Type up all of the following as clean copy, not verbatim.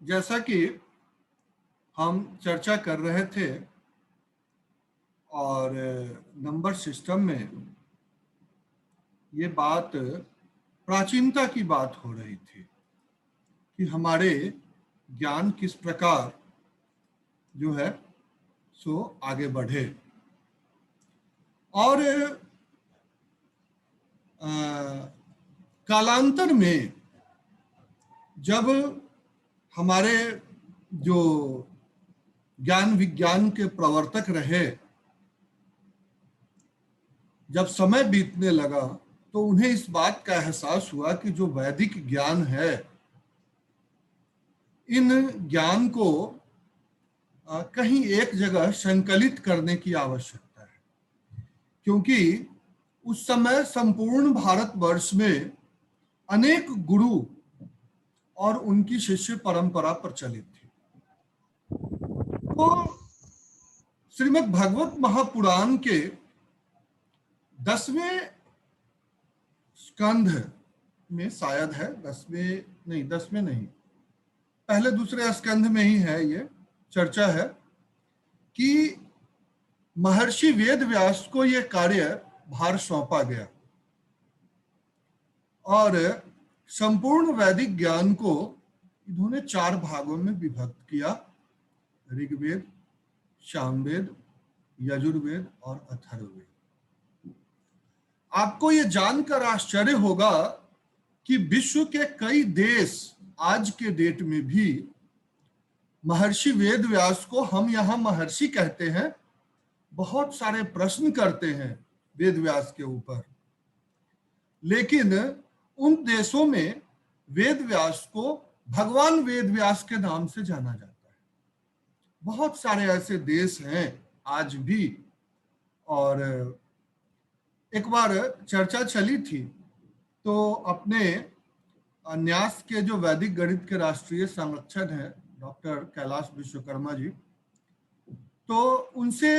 जैसा कि हम चर्चा कर रहे थे और नंबर सिस्टम में ये बात प्राचीनता की बात हो रही थी कि हमारे ज्ञान किस प्रकार जो है सो आगे बढ़े। और कालांतर में जब हमारे जो ज्ञान विज्ञान के प्रवर्तक रहे, जब समय बीतने लगा तो उन्हें इस बात का एहसास हुआ कि जो वैदिक ज्ञान है, इन ज्ञान को कहीं एक जगह संकलित करने की आवश्यकता है, क्योंकि उस समय संपूर्ण भारतवर्ष में अनेक गुरु और उनकी शिष्य परंपरा प्रचलित थी। तो श्रीमद् भागवत महापुराण के 10वें स्कंध में, शायद है 10वें नहीं, पहले दूसरे स्कंध में ही है, ये चर्चा है कि महर्षि वेद व्यास को यह कार्य भार सौंपा गया और संपूर्ण वैदिक ज्ञान को इन्होंने 4 भागों में विभक्त किया: ऋग्वेद, सामवेद, यजुर्वेद और अथर्ववेद। आपको यह जानकर आश्चर्य होगा कि विश्व के कई देश आज के डेट में भी महर्षि वेद व्यास को हम यहाँ महर्षि कहते हैं, बहुत सारे प्रश्न करते हैं वेद व्यास के ऊपर, लेकिन उन देशों में वेद व्यास को भगवान वेद व्यास के नाम से जाना जाता है। बहुत सारे ऐसे देश हैं आज भी। और एक बार चर्चा चली थी तो अपने न्यास के जो वैदिक गणित के राष्ट्रीय संरक्षक हैं डॉक्टर कैलाश विश्वकर्मा जी, तो उनसे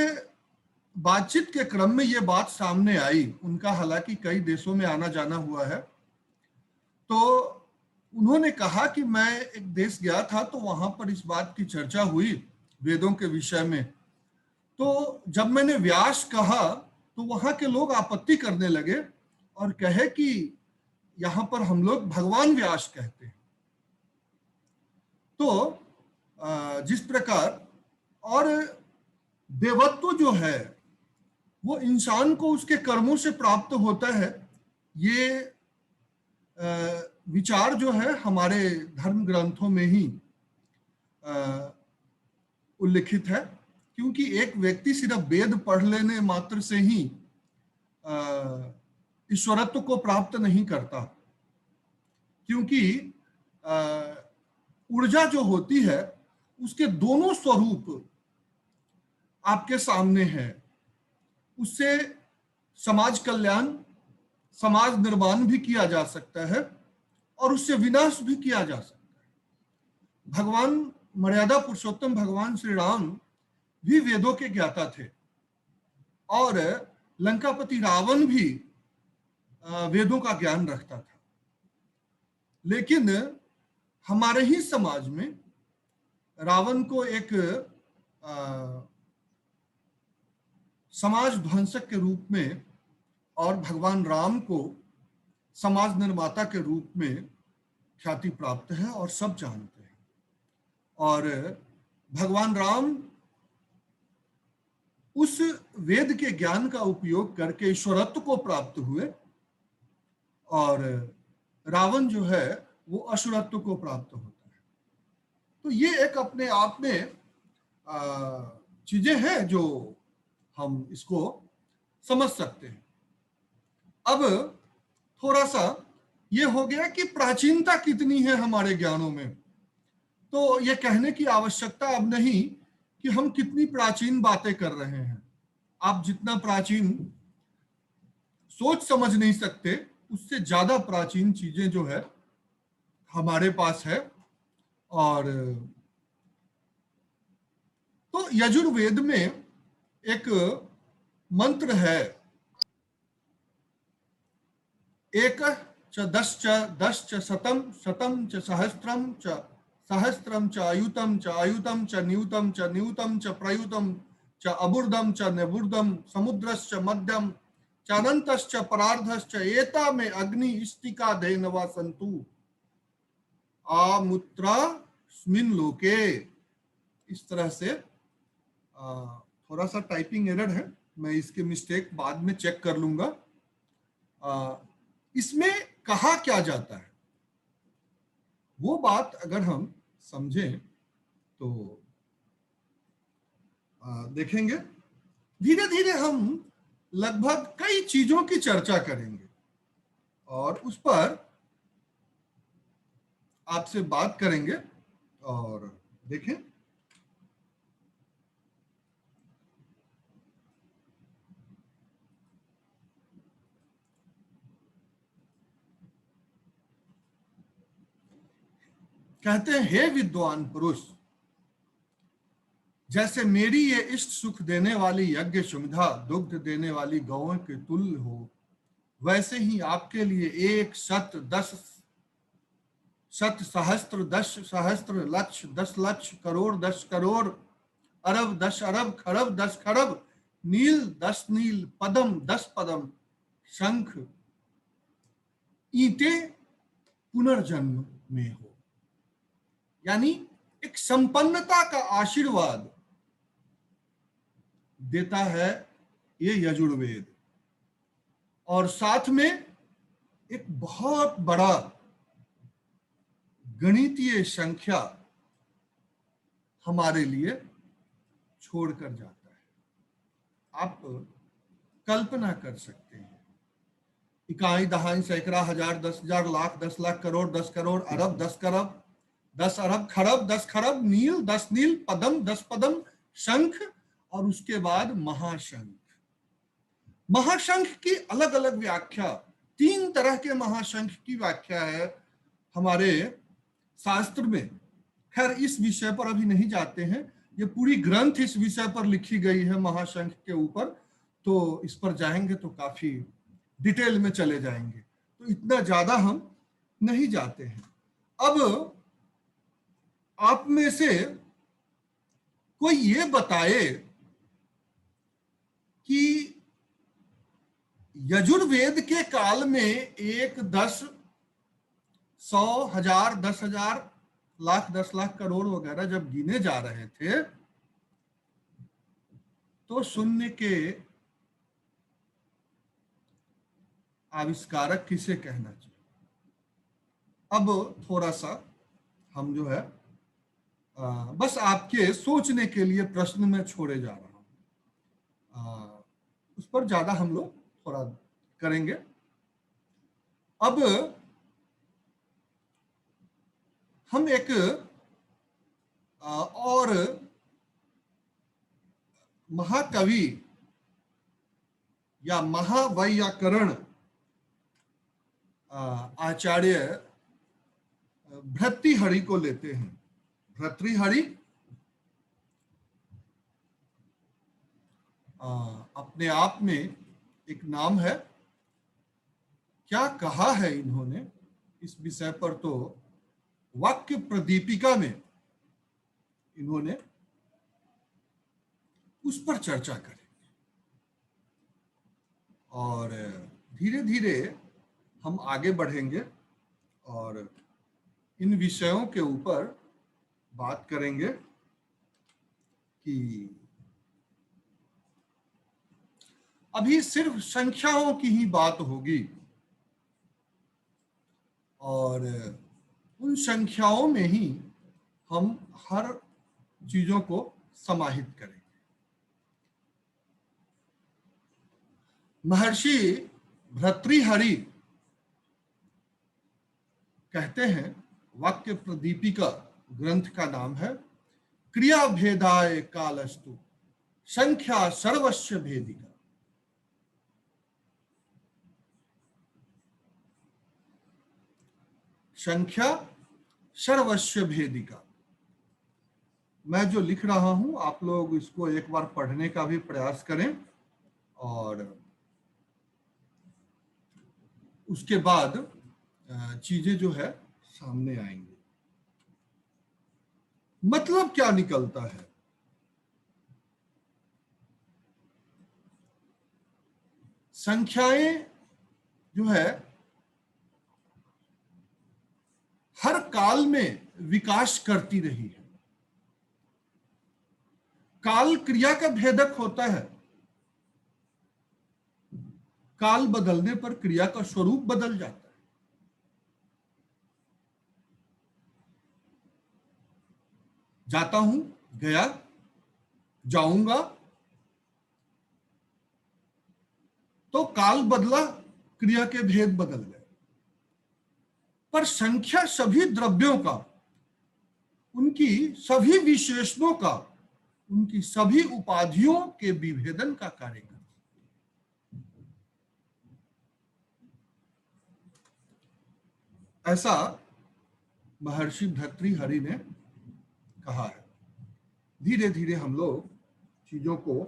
बातचीत के क्रम में ये बात सामने आई। उनका हालांकि कई देशों में आना जाना हुआ है, तो उन्होंने कहा कि मैं एक देश गया था तो वहां पर इस बात की चर्चा हुई वेदों के विषय में, तो जब मैंने व्यास कहा तो वहां के लोग आपत्ति करने लगे और कहे कि यहां पर हम लोग भगवान व्यास कहते हैं। तो जिस प्रकार और देवत्व जो है वो इंसान को उसके कर्मों से प्राप्त होता है, ये विचार जो है हमारे धर्म ग्रंथों में ही उल्लिखित है, क्योंकि एक व्यक्ति सिर्फ वेद पढ़ लेने मात्र से ही ईश्वरत्व को प्राप्त नहीं करता, क्योंकि ऊर्जा जो होती है उसके दोनों स्वरूप आपके सामने है। उससे समाज कल्याण, समाज निर्माण भी किया जा सकता है और उससे विनाश भी किया जा सकता है। भगवान मर्यादा पुरुषोत्तम भगवान श्री राम भी वेदों के ज्ञाता थे और लंकापति रावण भी वेदों का ज्ञान रखता था, लेकिन हमारे ही समाज में रावण को एक समाज ध्वंसक के रूप में और भगवान राम को समाज निर्माता के रूप में ख्याति प्राप्त है और सब जानते हैं। और भगवान राम उस वेद के ज्ञान का उपयोग करके ईश्वरत्व को प्राप्त हुए और रावण जो है वो असुरत्व को प्राप्त होता है। तो ये एक अपने आप में चीजें हैं जो हम इसको समझ सकते हैं। अब थोड़ा सा ये हो गया कि प्राचीनता कितनी है हमारे ज्ञानों में, तो ये कहने की आवश्यकता अब नहीं कि हम कितनी प्राचीन बातें कर रहे हैं। आप जितना प्राचीन सोच समझ नहीं सकते, उससे ज्यादा प्राचीन चीजें जो है हमारे पास है। और तो यजुर्वेद में एक मंत्र है, एक च दश च शतम, शतम च सहस्त्रम च सहस्त्रम च अयुतम च अयुतम च न्यूतम च न्यूतम च प्रयुतम च अबुर्दम च निबुर्दम समुद्रश्च मध्यम च अनंतश्च परार्धश्च एता में अग्नि इष्टिका धेनवा संतु आमुत्रा स्मिन लोके। इस तरह से थोड़ा सा टाइपिंग एरर है, मैं इसके मिस्टेक बाद में चेक कर लूंगा। इसमें कहा क्या जाता है वो बात अगर हम समझें तो देखेंगे। धीरे धीरे हम लगभग कई चीजों की चर्चा करेंगे और उस पर आपसे बात करेंगे। और देखें, कहते हैं हे विद्वान पुरुष, जैसे मेरी ये इष्ट सुख देने वाली यज्ञ सुविधा दुग्ध देने वाली गौओं के तुल्य हो, वैसे ही आपके लिए एक शत दस शत सहस्त्र दस सहस्त्र लक्ष 10 लक्ष करोड़ 10 करोड़ अरब 10 अरब खरब 10 खरब नील 10 नील पदम 10 पदम शंख ईंटे पुनर्जन्म में हो। यानी एक संपन्नता का आशीर्वाद देता है ये यजुर्वेद, और साथ में एक बहुत बड़ा गणितीय संख्या हमारे लिए छोड़कर जाता है। आप कल्पना कर सकते हैं, इकाई दहाई सैकड़ा हजार 10,000 लाख 10 लाख करोड़ 10 करोड़ अरब 10 करोड़ 10 अरब खरब 10 खरब नील 10 नील पदम 10 पदम शंख, और उसके बाद महाशंख। महाशंख की अलग अलग व्याख्या, 3 तरह के महाशंख की व्याख्या है हमारे शास्त्र में। खैर इस विषय पर अभी नहीं जाते हैं, ये पूरी ग्रंथ इस विषय पर लिखी गई है महाशंख के ऊपर, तो इस पर जाएंगे तो काफी डिटेल में चले जाएंगे, तो इतना ज्यादा हम नहीं जाते हैं। अब आप में से कोई ये बताए कि यजुर्वेद के काल में 1 10 100 1000 10,000 लाख 10 लाख करोड़ वगैरह जब गिने जा रहे थे तो शून्य के आविष्कारक किसे कहना चाहिए? अब थोड़ा सा हम जो है बस आपके सोचने के लिए प्रश्न में छोड़े जा रहा हूं, उस पर ज्यादा हम लोग थोड़ा करेंगे। अब हम एक और महाकवि या महावैयाकरण आचार्य भर्तृहरि को लेते हैं। भर्तृहरि अपने आप में एक नाम है। क्या कहा है इन्होंने इस विषय पर, तो वाक्य प्रदीपिका में इन्होंने उस पर चर्चा करें, और धीरे धीरे हम आगे बढ़ेंगे और इन विषयों के ऊपर बात करेंगे कि अभी सिर्फ संख्याओं की ही बात होगी और उन संख्याओं में ही हम हर चीजों को समाहित करेंगे। महर्षि भर्तृहरि कहते हैं, वाक्य प्रदीपिका ग्रंथ का नाम है, क्रिया भेदाय कालस्तु संख्या सर्वस्व भेदिका। संख्या सर्वस्व भेदिका। मैं जो लिख रहा हूं आप लोग इसको एक बार पढ़ने का भी प्रयास करें और उसके बाद चीजें जो है सामने आएंगी। मतलब क्या निकलता है? संख्याएं जो है हर काल में विकास करती रही है। काल क्रिया का भेदक होता है। काल बदलने पर क्रिया का स्वरूप बदल जाता है। जाता हूं, गया, जाऊंगा, तो काल बदला, क्रिया के भेद बदल गए। पर संख्या सभी द्रव्यों का, उनकी सभी विशेषणों का, उनकी सभी उपाधियों के विभेदन का कार्य करती है। ऐसा महर्षि भर्तृहरि ने कहा है। धीरे धीरे हम लोग चीजों को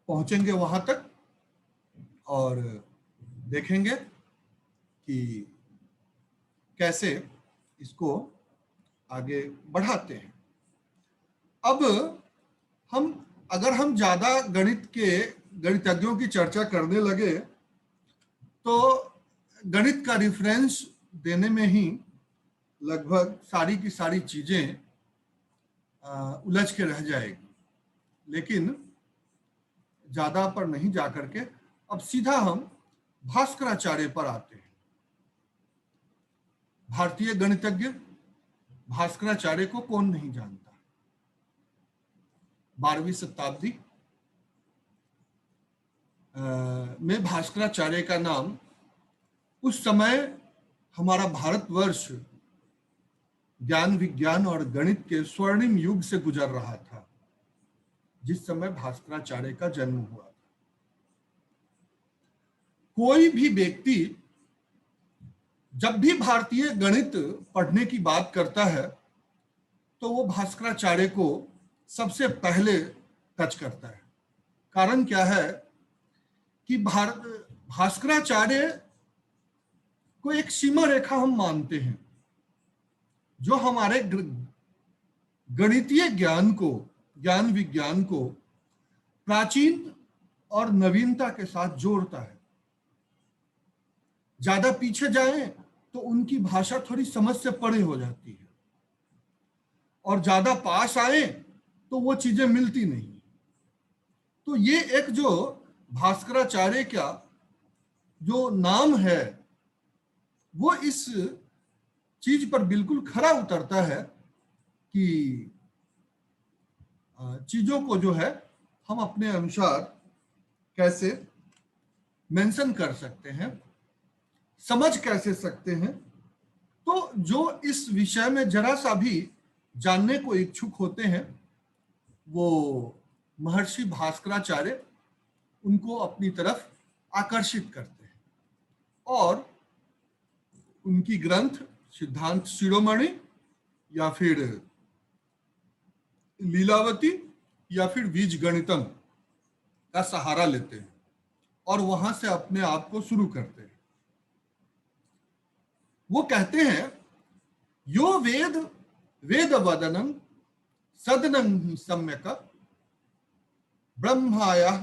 पहुंचेंगे वहां तक और देखेंगे कि कैसे इसको आगे बढ़ाते हैं। अब अगर हम ज्यादा गणितज्ञों की चर्चा करने लगे तो गणित का रिफरेंस देने में ही लगभग सारी की सारी चीजें उलझ के रह जाएगी। लेकिन ज्यादा पर नहीं जाकर के अब सीधा हम भास्कराचार्य पर आते हैं। भारतीय गणितज्ञ भास्कराचार्य को कौन नहीं जानता? 12वीं शताब्दी में भास्कराचार्य का नाम, उस समय हमारा भारतवर्ष ज्ञान विज्ञान और गणित के स्वर्णिम युग से गुजर रहा था, जिस समय भास्कराचार्य का जन्म हुआ था। कोई भी व्यक्ति जब भी भारतीय गणित पढ़ने की बात करता है तो वो भास्कराचार्य को सबसे पहले टच करता है। कारण क्या है कि भास्कराचार्य को एक सीमा रेखा हम मानते हैं जो हमारे गणितीय ज्ञान विज्ञान को प्राचीन और नवीनता के साथ जोड़ता है। ज्यादा पीछे जाएं तो उनकी भाषा थोड़ी समझ से परे हो जाती है और ज्यादा पास आए तो वो चीजें मिलती नहीं। तो ये एक जो भास्कराचार्य का जो नाम है वो इस चीज पर बिल्कुल खरा उतरता है कि चीजों को जो है हम अपने अनुसार कैसे मेंशन कर सकते हैं, समझ कैसे सकते हैं। तो जो इस विषय में जरा सा भी जानने को इच्छुक होते हैं वो महर्षि भास्कराचार्य उनको अपनी तरफ आकर्षित करते हैं और उनकी ग्रंथ सिद्धांत शिरोमणि या फिर लीलावती या फिर बीज गणितम का सहारा लेते हैं और वहां से अपने आप को शुरू करते हैं। वो कहते हैं यो वेद वेद वदनम सदनं हि सम्यक ब्रह्माया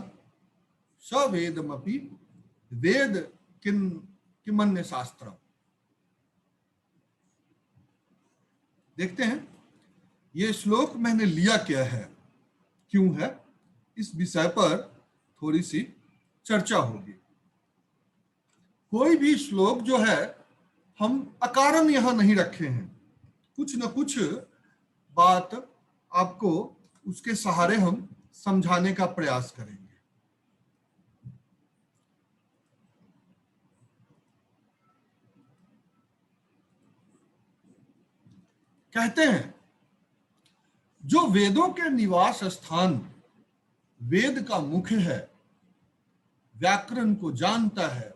सवेदमपि वेद किमन्य शास्त्रम। देखते हैं ये श्लोक मैंने लिया क्या है, क्यों है, इस विषय पर थोड़ी सी चर्चा होगी। कोई भी श्लोक जो है हम अकारण यहां नहीं रखे हैं, कुछ न कुछ बात आपको उसके सहारे हम समझाने का प्रयास करेंगे। कहते हैं जो वेदों के निवास स्थान वेद का मुख है, व्याकरण को जानता है,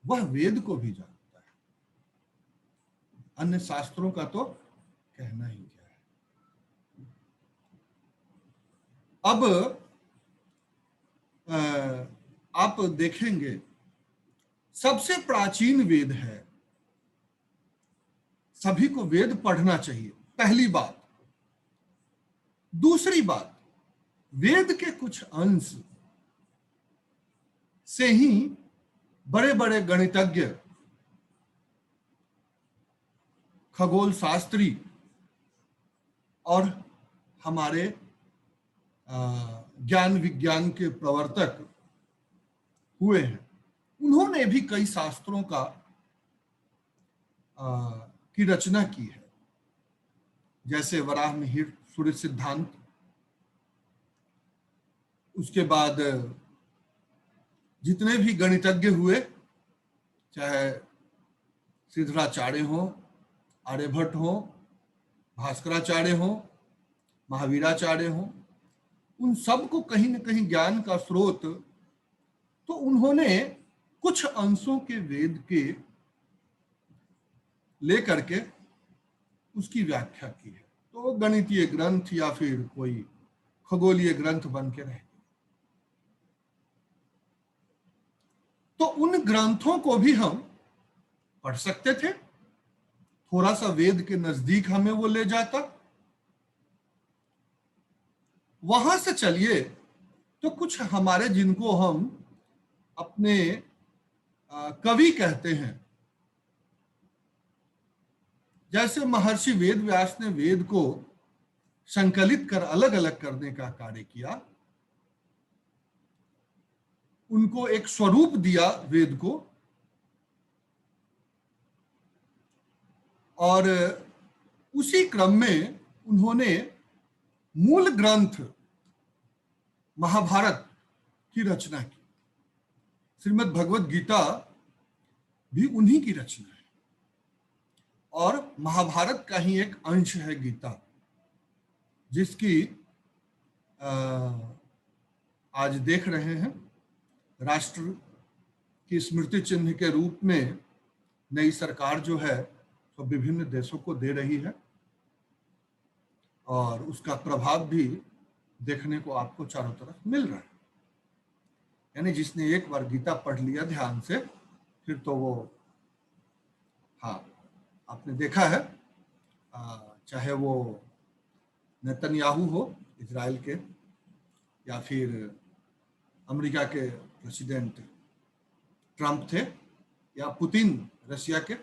वह वेद को भी जानता है। अन्य शास्त्रों का तो कहना ही क्या है। अब आप देखेंगे सबसे प्राचीन वेद है, सभी को वेद पढ़ना चाहिए, पहली बात। दूसरी बात, वेद के कुछ अंश से ही बड़े बड़े गणितज्ञ, खगोल शास्त्री और हमारे ज्ञान विज्ञान के प्रवर्तक हुए हैं। उन्होंने भी कई शास्त्रों की रचना की है, जैसे वराहमिहिर सूर्य सिद्धांत, उसके बाद जितने भी गणितज्ञ हुए, चाहे सिद्धराचार्य हो, आर्यभट्ट हो, भास्कराचार्य हो, महावीराचार्य हो, उन सबको कहीं न कहीं ज्ञान का स्रोत तो उन्होंने कुछ अंशों के वेद के लेकर के उसकी व्याख्या की है। तो गणितीय ग्रंथ या फिर कोई खगोलीय ग्रंथ बन के रहे। तो उन ग्रंथों को भी हम पढ़ सकते थे, थोड़ा सा वेद के नजदीक हमें वो ले जाता। वहां से चलिए तो कुछ हमारे, जिनको हम अपने कवि कहते हैं, जैसे महर्षि वेद व्यास ने वेद को संकलित कर अलग अलग करने का कार्य किया, उनको एक स्वरूप दिया वेद को, और उसी क्रम में उन्होंने मूल ग्रंथ महाभारत की रचना की। श्रीमद् भगवत गीता भी उन्हीं की रचना है, और महाभारत का ही एक अंश है गीता, जिसकी आज देख रहे हैं राष्ट्र की स्मृति चिन्ह के रूप में नई सरकार जो है तो विभिन्न देशों को दे रही है, और उसका प्रभाव भी देखने को आपको चारों तरफ मिल रहा है। यानी जिसने एक बार गीता पढ़ लिया ध्यान से, फिर तो वो, हाँ, आपने देखा है, चाहे वो नेतन्याहू हो इजराइल के, या फिर अमेरिका के प्रेसिडेंट ट्रंप थे, या पुतिन रशिया के,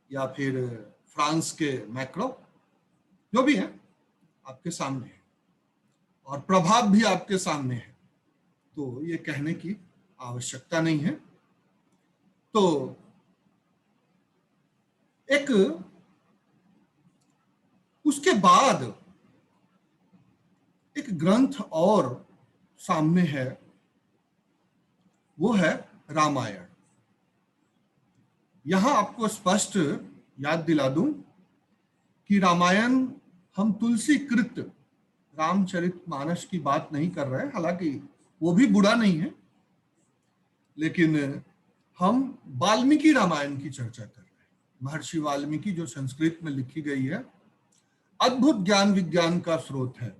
या फिर फ्रांस के मैक्रो, जो भी है आपके सामने है, और प्रभाव भी आपके सामने है। तो ये कहने की आवश्यकता नहीं है। तो एक उसके बाद एक ग्रंथ और सामने है, वो है रामायण। यहां आपको स्पष्ट याद दिला दूं कि रामायण हम तुलसीकृत रामचरितमानस की बात नहीं कर रहे हैं, हालांकि वो भी बुरा नहीं है, लेकिन हम वाल्मीकि रामायण की चर्चा कर रहे हैं। महर्षि वाल्मीकि जो संस्कृत में लिखी गई है, अद्भुत ज्ञान विज्ञान का स्रोत है।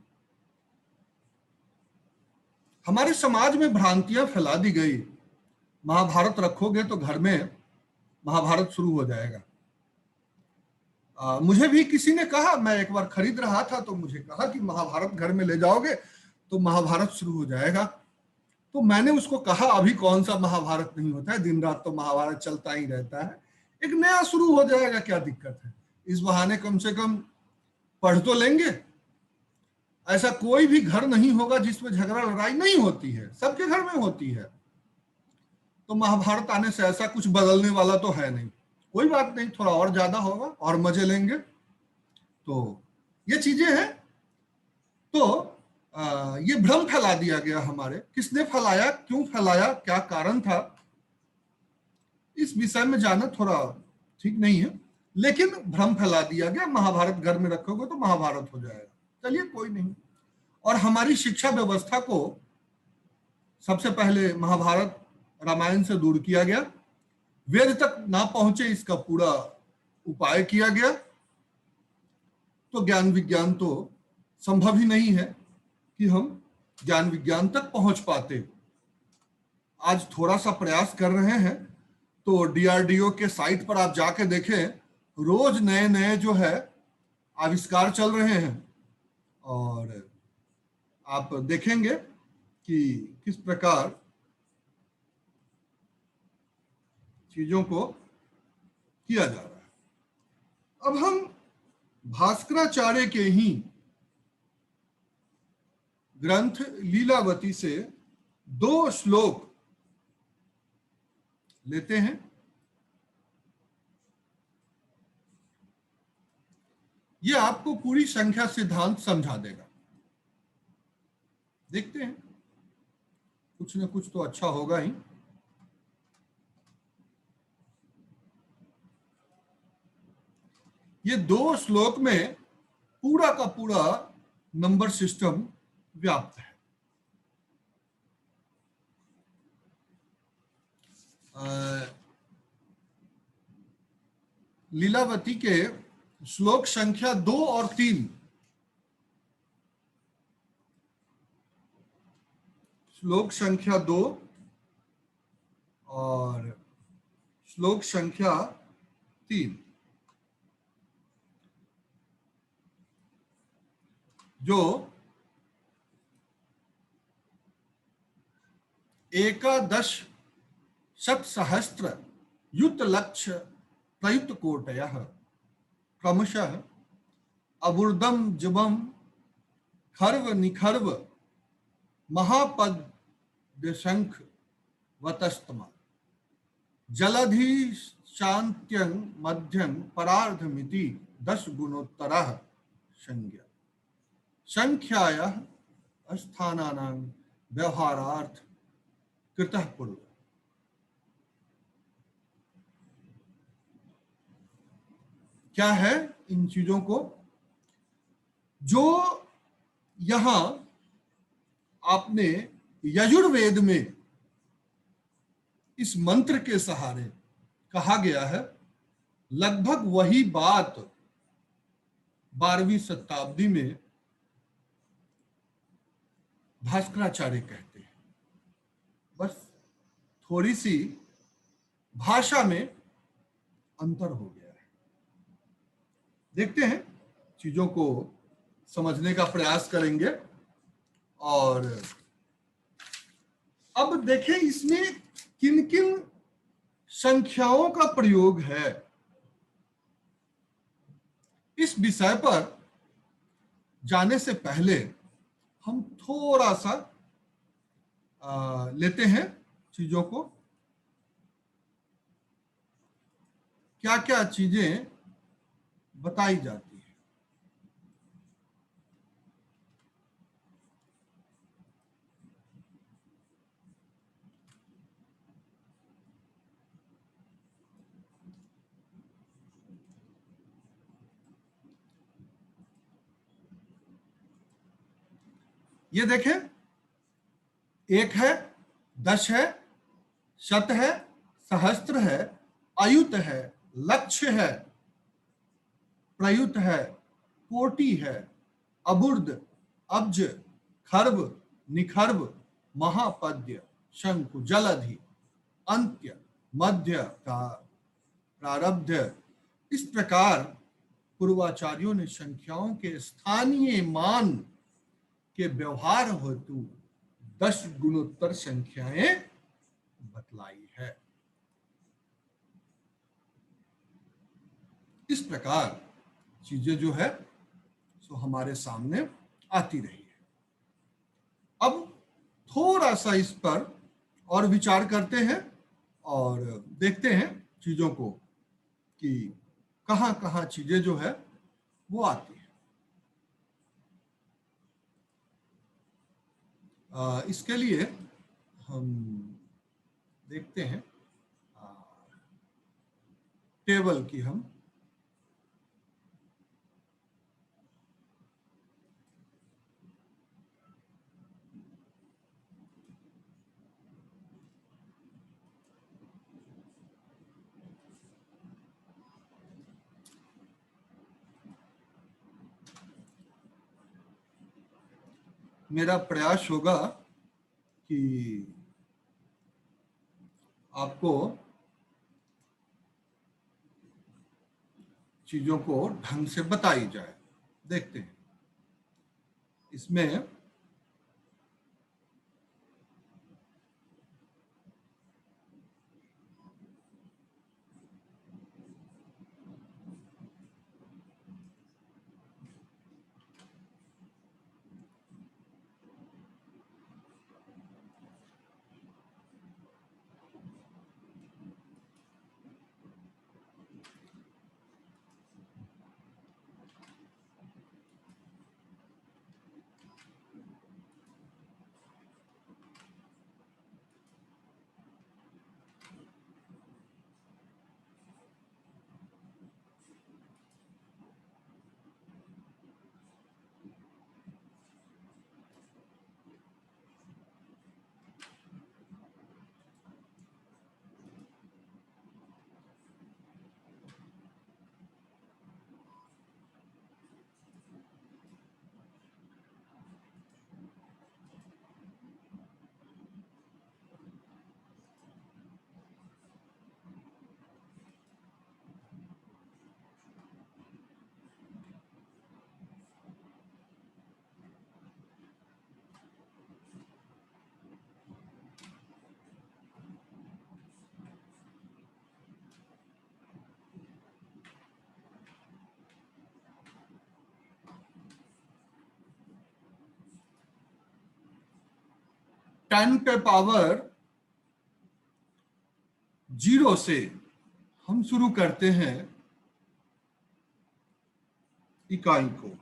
हमारे समाज में भ्रांतियां फैला दी गई, महाभारत रखोगे तो घर में महाभारत शुरू हो जाएगा। मुझे भी किसी ने कहा, मैं एक बार खरीद रहा था तो मुझे कहा कि महाभारत घर में ले जाओगे तो महाभारत शुरू हो जाएगा। तो मैंने उसको कहा, अभी कौन सा महाभारत नहीं होता है, दिन रात तो महाभारत चलता ही रहता है, एक नया शुरू हो जाएगा, क्या दिक्कत है, इस बहाने कम से कम पढ़ तो लेंगे। ऐसा कोई भी घर नहीं होगा जिसमें झगड़ा लड़ाई नहीं होती है, सबके घर में होती है। तो महाभारत आने से ऐसा कुछ बदलने वाला तो है नहीं, कोई बात नहीं, थोड़ा और ज्यादा होगा और मजे लेंगे। तो ये चीजें हैं। तो ये भ्रम फैला दिया गया हमारे, किसने फैलाया, क्यों फैलाया, क्या कारण था, इस विषय में जाना थोड़ा ठीक नहीं है, लेकिन भ्रम फैला दिया गया, महाभारत घर में रखोगे तो महाभारत हो जाएगा। चलिए कोई नहीं। और हमारी शिक्षा व्यवस्था को सबसे पहले महाभारत रामायण से दूर किया गया, वेद तक ना पहुंचे इसका पूरा उपाय किया गया। तो ज्ञान विज्ञान तो संभव ही नहीं है कि हम ज्ञान विज्ञान तक पहुंच पाते। आज थोड़ा सा प्रयास कर रहे हैं, तो डीआरडीओ के साइट पर आप जाके देखें, रोज नए नए जो है आविष्कार चल रहे हैं, और आप देखेंगे कि किस प्रकार चीजों को किया जा रहा है। अब हम भास्कराचार्य के ही ग्रंथ लीलावती से 2 श्लोक लेते हैं। यह आपको पूरी संख्या सिद्धांत समझा देगा। देखते हैं, कुछ न कुछ तो अच्छा होगा ही। ये 2 श्लोक में पूरा का पूरा नंबर सिस्टम व्याप्त है। लीलावती के श्लोक संख्या 2 और 3, श्लोक संख्या 2 और श्लोक संख्या 3 जो एकादश शतसहस्र युत लक्ष्य प्रयुत कोटयः क्रमशः अबुर्दम जबम खर्व निखर्व महापद शंख वतस्तमा जलधि शांत्यं मध्यं परार्धमिति 10 गुणोत्तरः संज्ञा संख्यायाः स्थानानां व्यवहारार्थ कृतः पूर्व। क्या है इन चीजों को? जो यहां आपने यजुर्वेद में इस मंत्र के सहारे कहा गया है, लगभग वही बात 12वीं शताब्दी में भास्कराचार्य कहते हैं। बस थोड़ी सी भाषा में अंतर हो गया है। देखते हैं, चीजों को समझने का प्रयास करेंगे। और अब देखें इसमें किन किन संख्याओं का प्रयोग है। इस विषय पर जाने से पहले हम थोड़ा सा लेते हैं चीजों को, क्या क्या चीजें बताई जाती है। ये देखें, 1 है, 10 है, शत है, सहस्त्र है, अयुत है, लक्ष्य है, प्रयुत है, कोटि है, अबुर्द, अब्ज, खर्व, निखर्व, महापद्य, शंकु, जलधि, अंत्य, मध्य का प्रारब्ध। इस प्रकार पूर्वाचार्यों ने संख्याओं के स्थानीय मान के व्यवहार हेतु 10 गुणोत्तर संख्याएं बतलाई है। इस प्रकार चीजें जो है सो हमारे सामने आती रही है। अब थोड़ा सा इस पर और विचार करते हैं और देखते हैं चीजों को कि कहां कहां चीजें जो है वो आती है। इसके लिए हम देखते हैं टेबल की हम मेरा प्रयास होगा कि आपको चीजों को ढंग से बताई जाए। देखते हैं। इसमें टेन पे पावर 0 से हम शुरू करते हैं इकाई को।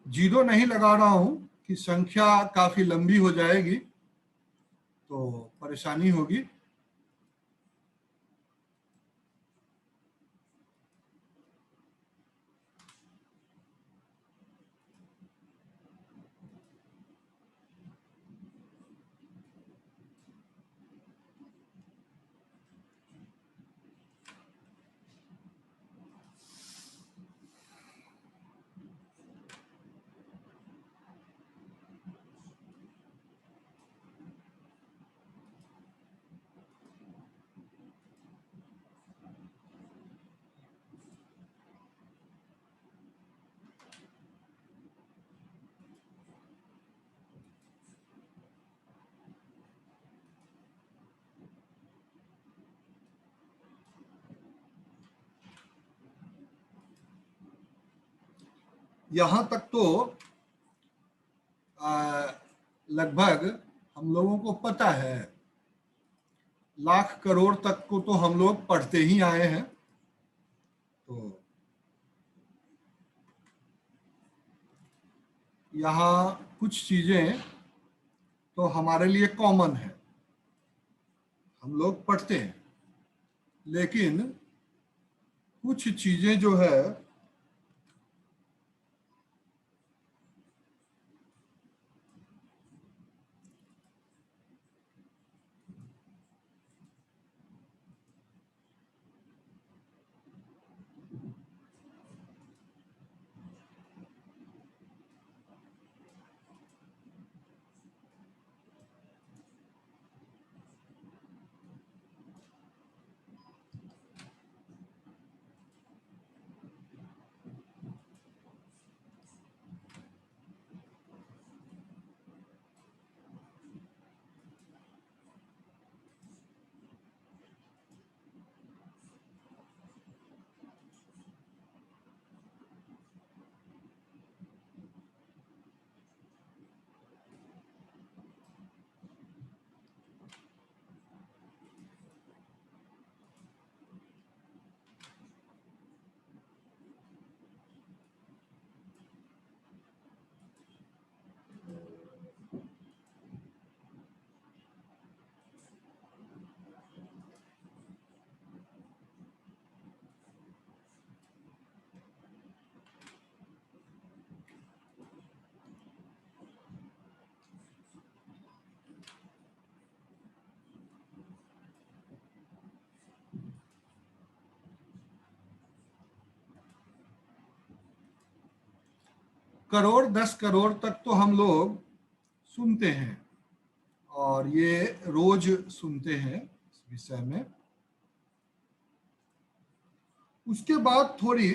जीरो नहीं लगा रहा हूं कि संख्या काफी लंबी हो जाएगी तो परेशानी होगी। यहां तक तो लगभग हम लोगों को पता है, लाख करोड़ तक को तो हम लोग पढ़ते ही आए हैं। तो यहाँ कुछ चीजें तो हमारे लिए कॉमन है, हम लोग पढ़ते हैं, लेकिन कुछ चीजें जो है करोड़ 10 करोड़ तक तो हम लोग सुनते हैं और ये रोज सुनते हैं इस विषय में। उसके बाद थोड़ी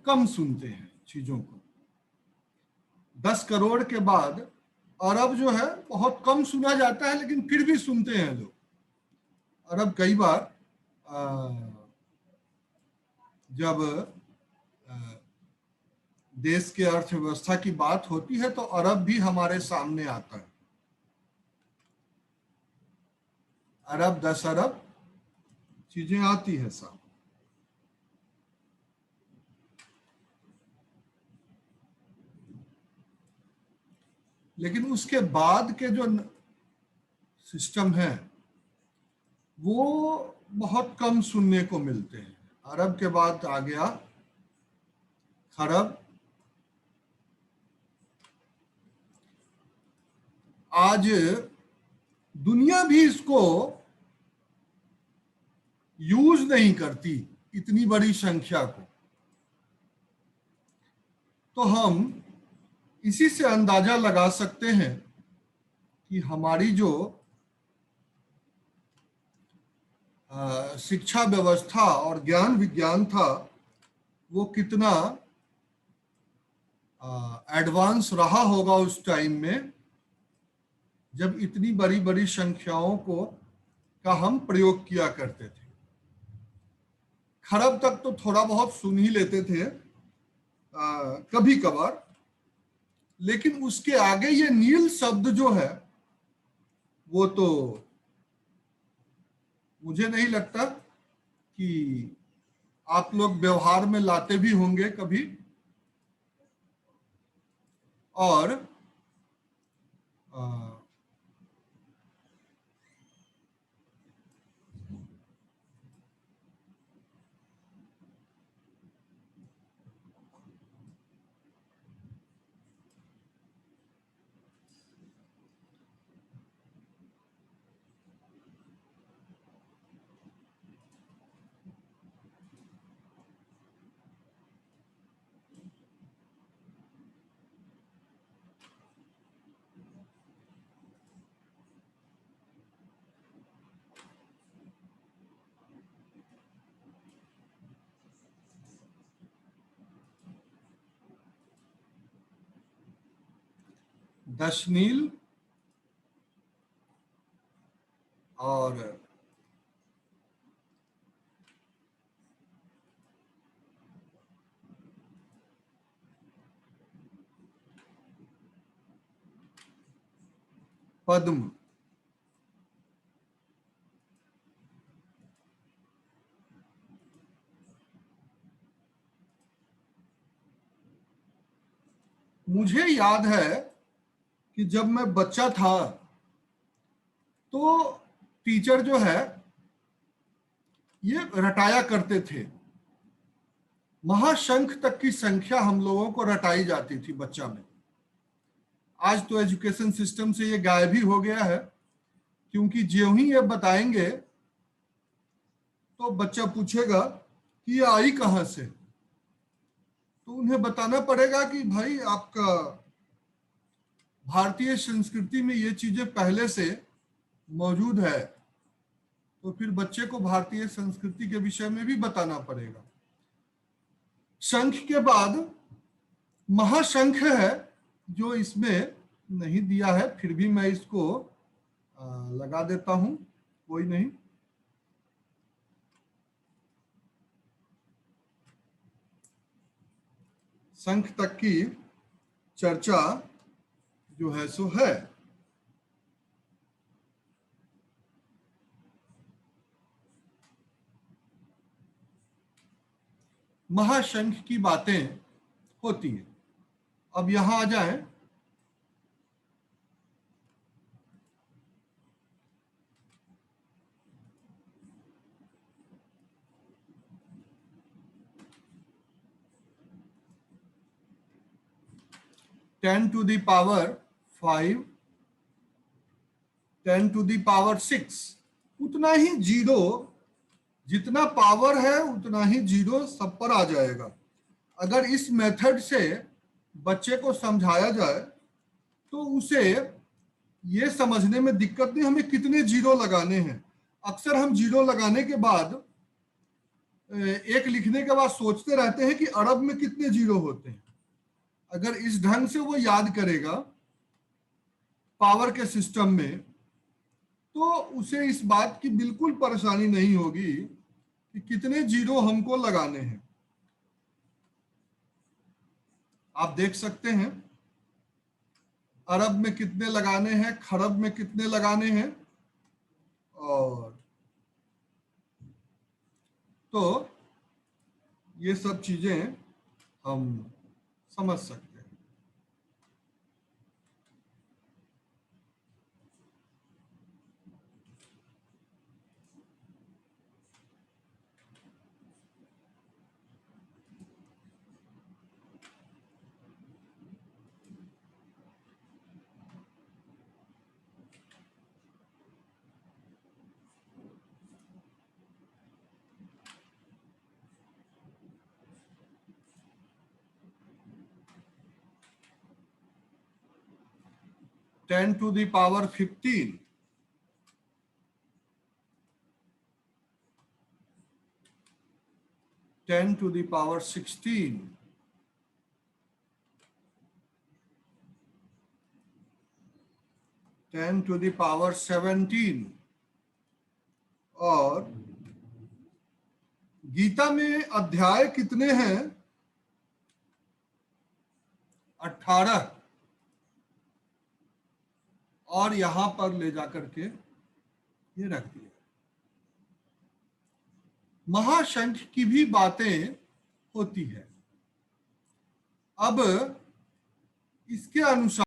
कम सुनते हैं चीजों को। 10 करोड़ के बाद अरब जो है बहुत कम सुना जाता है, लेकिन फिर भी सुनते हैं लोग। अरब कई बार जब देश के अर्थव्यवस्था की बात होती है तो अरब भी हमारे सामने आता है। अरब 10 अरब चीजें आती है सामने। लेकिन उसके बाद के जो सिस्टम है वो बहुत कम सुनने को मिलते हैं। अरब के बाद आ गया खरब। आज दुनिया भी इसको यूज नहीं करती, इतनी बड़ी संख्या को। तो हम इसी से अंदाजा लगा सकते हैं कि हमारी जो शिक्षा व्यवस्था और ज्ञान विज्ञान था वो कितना एडवांस रहा होगा उस टाइम में, जब इतनी बड़ी बड़ी संख्याओं को का हम प्रयोग किया करते थे। खरब तक तो थोड़ा बहुत सुन ही लेते थे कभी कभार, लेकिन उसके आगे ये नील शब्द जो है वो तो मुझे नहीं लगता कि आप लोग व्यवहार में लाते भी होंगे कभी। और दशनील और पद्म, मुझे याद है कि जब मैं बच्चा था तो टीचर जो है ये रटाया करते थे। महाशंख तक की संख्या हम लोगों को रटाई जाती थी बच्चा में। आज तो एजुकेशन सिस्टम से ये गायब ही हो गया है, क्योंकि ज्यों ही ये बताएंगे तो बच्चा पूछेगा कि ये आई कहां से। तो उन्हें बताना पड़ेगा कि भाई आपका भारतीय संस्कृति में ये चीजें पहले से मौजूद है। तो फिर बच्चे को भारतीय संस्कृति के विषय में भी बताना पड़ेगा। शंख के बाद महाशंख है जो इसमें नहीं दिया है, फिर भी मैं इसको लगा देता हूं, कोई नहीं। शंख तक की चर्चा जो है सो है। महाशंख की बातें होती हैं। अब यहां आ जाएं। Ten to the power 5, 10 to the power 6, उतना ही जीरो, जितना पावर है उतना ही जीरो सब पर आ जाएगा। अगर इस मेथड से बच्चे को समझाया जाए तो उसे ये समझने में दिक्कत नहीं हमें कितने जीरो लगाने हैं। अक्सर हम जीरो लगाने के बाद एक लिखने के बाद सोचते रहते हैं कि अरब में कितने जीरो होते हैं। अगर इस ढंग से वो याद करेगा पावर के सिस्टम में तो उसे इस बात की बिल्कुल परेशानी नहीं होगी कि कितने जीरो हमको लगाने हैं। आप देख सकते हैं अरब में कितने लगाने हैं, खरब में कितने लगाने हैं, और तो ये सब चीजें हम समझ सकते हैं। Ten to the power 15, 10 to the power 16, 10 to the power 17, और गीता में अध्याय कितने हैं? 18, और यहां पर ले जाकर के ये रख दिया। महाशंख की भी बातें होती है। अब इसके अनुसार